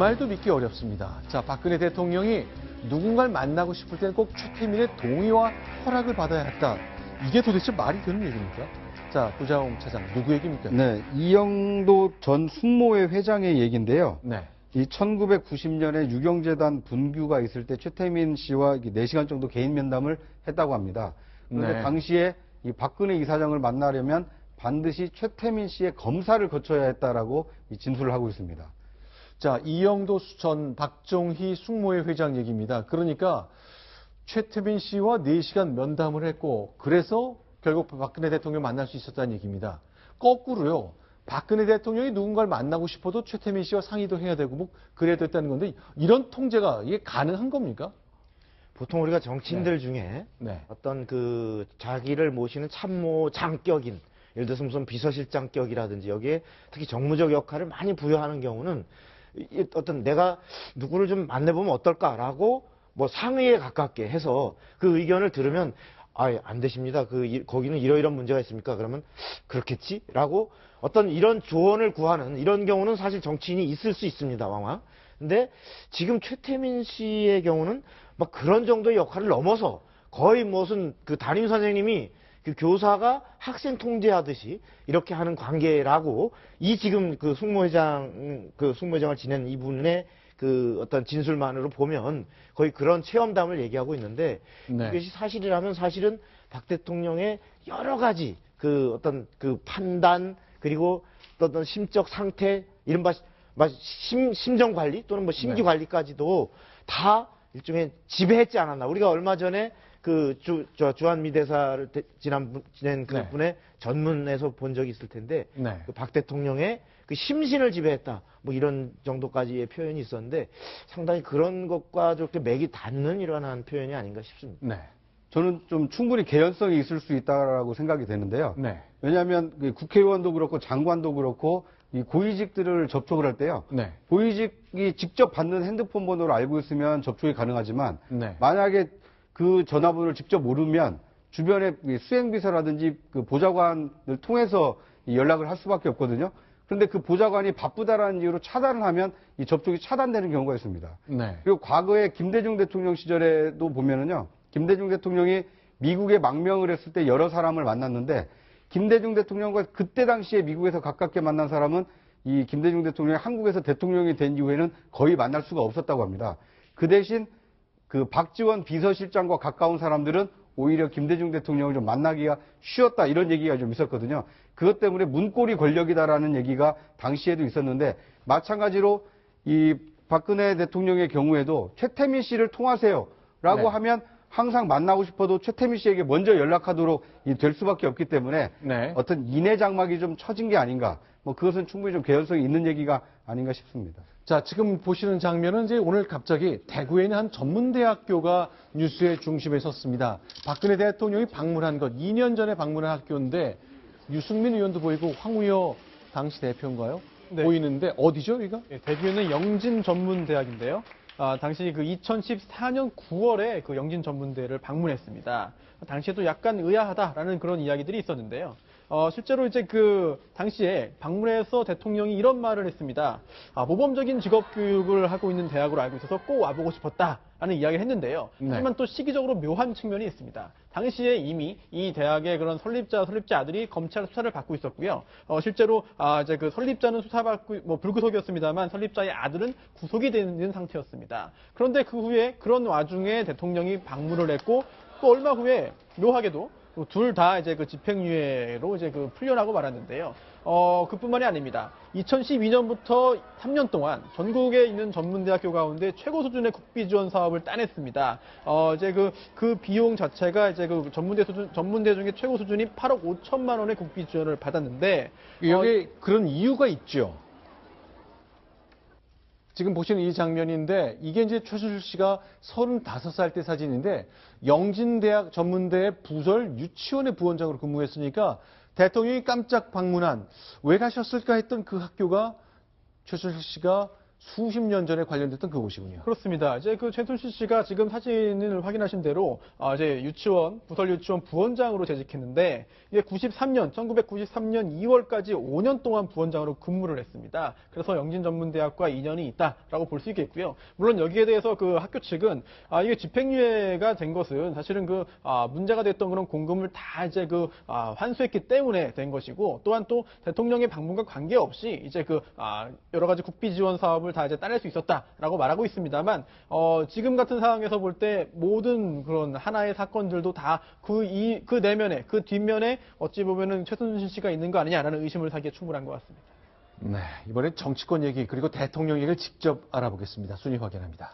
말도 믿기 어렵습니다. 자, 박근혜 대통령이 누군가를 만나고 싶을 때는 꼭 최태민의 동의와 허락을 받아야 했다. 이게 도대체 말이 되는 얘기입니까? 자, 구자홍 차장, 누구 얘기입니까? 네, 이영도 전 숙모회 회장의 얘기인데요. 네. 이 1990년에 유경재단 분규가 있을 때 최태민 씨와 4시간 정도 개인 면담을 했다고 합니다. 그런데 네. 당시에 이 박근혜 이사장을 만나려면 반드시 최태민 씨의 검사를 거쳐야 했다라고 진술을 하고 있습니다. 자, 이영도 전 박종희 숙모회 회장 얘기입니다. 그러니까 최태민 씨와 4시간 면담을 했고 그래서 결국 박근혜 대통령 만날 수 있었다는 얘기입니다. 거꾸로요. 박근혜 대통령이 누군가를 만나고 싶어도 최태민 씨와 상의도 해야 되고 뭐 그래야 됐다는 건데 이런 통제가 이게 가능한 겁니까? 보통 우리가 정치인들 중에 어떤 그 자기를 모시는 참모 장격인, 예를 들어서 무슨 비서실장격이라든지 여기에 특히 정무적 역할을 많이 부여하는 경우는 어떤 내가 누구를 좀 만나보면 어떨까라고 뭐 상의에 가깝게 해서 그 의견을 들으면 안 되십니다. 거기는 이러이런 문제가 있습니까? 그러면 그렇겠지? 라고 어떤 이런 조언을 구하는 이런 경우는 사실 정치인이 있을 수 있습니다, 왕왕. 근데 지금 최태민 씨의 경우는 막 그런 정도의 역할을 넘어서 거의 무슨 그 담임 선생님이 그 교사가 학생 통제하듯이 이렇게 하는 관계라고 이 지금 그 숙모회장을 지낸 이분의 그 어떤 진술만으로 보면 거의 그런 체험담을 얘기하고 있는데 이것이 사실이라면 사실은 박 대통령의 여러 가지 그 어떤 그 판단 그리고 어떤 심적 상태 이른바 심정 관리 또는 뭐 심기 관리까지도 다 일종의 지배했지 않았나. 우리가 얼마 전에 그 주한미 대사를 지낸 그분의 전문에서 본 적이 있을 텐데 그 박 대통령의 그 심신을 지배했다. 뭐 이런 정도까지의 표현이 있었는데 상당히 그런 것과 저렇게 맥이 닿는 이러한 표현이 아닌가 싶습니다. 네. 저는 좀 충분히 개연성이 있을 수 있다라고 생각이 되는데요. 왜냐하면 국회의원도 그렇고 장관도 그렇고 이 고위직들을 접촉을 할 때요. 고위직이 직접 받는 핸드폰 번호를 알고 있으면 접촉이 가능하지만 만약에 그 전화번호를 직접 모르면 주변에 수행비서라든지 그 보좌관을 통해서 연락을 할 수밖에 없거든요. 그런데 그 보좌관이 바쁘다라는 이유로 차단을 하면 이 접촉이 차단되는 경우가 있습니다. 그리고 과거에 김대중 대통령 시절에도 보면은요. 김대중 대통령이 미국에 망명을 했을 때 여러 사람을 만났는데 김대중 대통령과 그때 당시에 미국에서 가깝게 만난 사람은 이 김대중 대통령이 한국에서 대통령이 된 이후에는 거의 만날 수가 없었다고 합니다. 그 대신 그 박지원 비서실장과 가까운 사람들은 오히려 김대중 대통령을 좀 만나기가 쉬웠다 이런 얘기가 좀 있었거든요. 그것 때문에 문고리 권력이다라는 얘기가 당시에도 있었는데 마찬가지로 이 박근혜 대통령의 경우에도 최태민 씨를 통하세요라고 하면 항상 만나고 싶어도 최태민 씨에게 먼저 연락하도록 될 수밖에 없기 때문에 어떤 인해 장막이 좀 처진 게 아닌가. 뭐 그것은 충분히 좀 개연성이 있는 얘기가 아닌가 싶습니다. 자, 지금 보시는 장면은 이제 오늘 갑자기 대구에 있는 한 전문대학교가 뉴스의 중심에 섰습니다. 박근혜 대통령이 방문한 것, 2년 전에 방문한 학교인데 유승민 의원도 보이고 황우여 당시 대표인가요? 보이는데 어디죠, 여기가? 대구에 있는 영진전문대학인데요. 당시 그 2014년 9월에 그 영진전문대를 방문했습니다. 당시에도 약간 의아하다라는 그런 이야기들이 있었는데요. 실제로 이제 그 당시에 방문해서 대통령이 이런 말을 했습니다. 모범적인 직업 교육을 하고 있는 대학으로 알고 있어서 꼭 와보고 싶었다라는 이야기를 했는데요. 하지만 또 시기적으로 묘한 측면이 있습니다. 당시에 이미 이 대학의 그런 설립자들이 검찰 수사를 받고 있었고요. 실제로 이제 그 설립자는 수사받고 뭐 불구속이었습니다만 설립자의 아들은 구속이 되는 상태였습니다. 그런데 그 후에 그런 와중에 대통령이 방문을 했고 또 얼마 후에 묘하게도 둘 다 이제 그 집행유예로 이제 그 풀려나고 말았는데요. 그뿐만이 아닙니다. 2012년부터 3년 동안 전국에 있는 전문대학교 가운데 최고 수준의 국비 지원 사업을 따냈습니다. 이제 그 비용 자체가 이제 그 전문대 중에 최고 수준이 8억 5천만 원의 국비 지원을 받았는데 여기 그런 이유가 있죠. 지금 보시는 이 장면인데 이게 이제 최순실 씨가 35살 때 사진인데 영진대학 전문대 부설 유치원의 부원장으로 근무했으니까 대통령이 깜짝 방문한 왜 가셨을까 했던 그 학교가 최순실 씨가 수십 년 전에 관련됐던 그곳이군요. 그렇습니다. 이제 그 최순실 씨가 지금 사진을 확인하신 대로 이제 유치원, 부설 유치원 부원장으로 재직했는데 이게 1993년 2월까지 5년 동안 부원장으로 근무를 했습니다. 그래서 영진전문대학과 인연이 있다라고 볼 수 있겠고요. 물론 여기에 대해서 그 학교 측은 이게 집행유예가 된 것은 사실은 그 문제가 됐던 그런 공금을 다 이제 그 환수했기 때문에 된 것이고, 또한 또 대통령의 방문과 관계없이 이제 그 여러 가지 국비 지원 사업을 다 이제 따낼 수 있었다라고 말하고 있습니다만, 지금 같은 상황에서 볼 때 모든 그런 하나의 사건들도 다 그 내면에, 그 뒷면에 어찌 보면은 최순실 씨가 있는 거 아니냐라는 의심을 사기에 충분한 것 같습니다. 네, 이번엔 정치권 얘기 그리고 대통령 얘기를 직접 알아보겠습니다. 순위 확인합니다.